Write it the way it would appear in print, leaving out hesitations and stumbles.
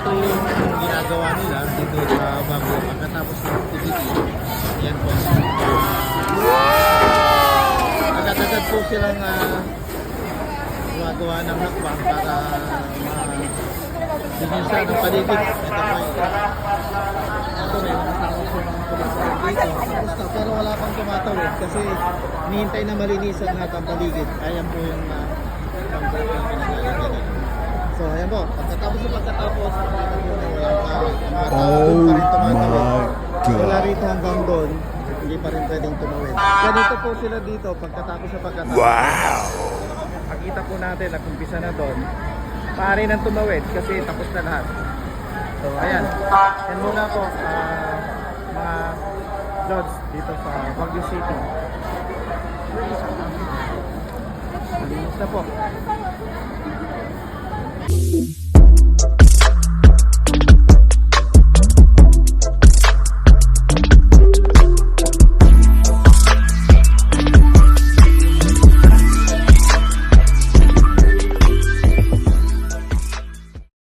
ito yung ginagawa nila dito sa Baguio. Pagkatapos ng activity, yan po. Agad-agad po silang gumagawa ng hakbang para masinisa ng paligid. Ito may makasama po mga pulis dito. Tapos na, pero wala pang tumatawid kasi hinihintay na malinisan lahat ang paligid. Ayan po yung pang-break ng pinaglalagyan. So ayan po, pagkatapos makikita po na walang tao. Mga tao doon pa rin tumatawid. Wala rito hanggang doon, hindi pa rin pwedeng tumawid. Ganito po sila dito pagkatapos sa pagkatapos. Wow! Makita po natin, nag-umpisa na doon. Maaari nang tumawid kasi tapos na lahat. So ayan, yan muna po mga lods dito sa Baguio City. Malinis na po.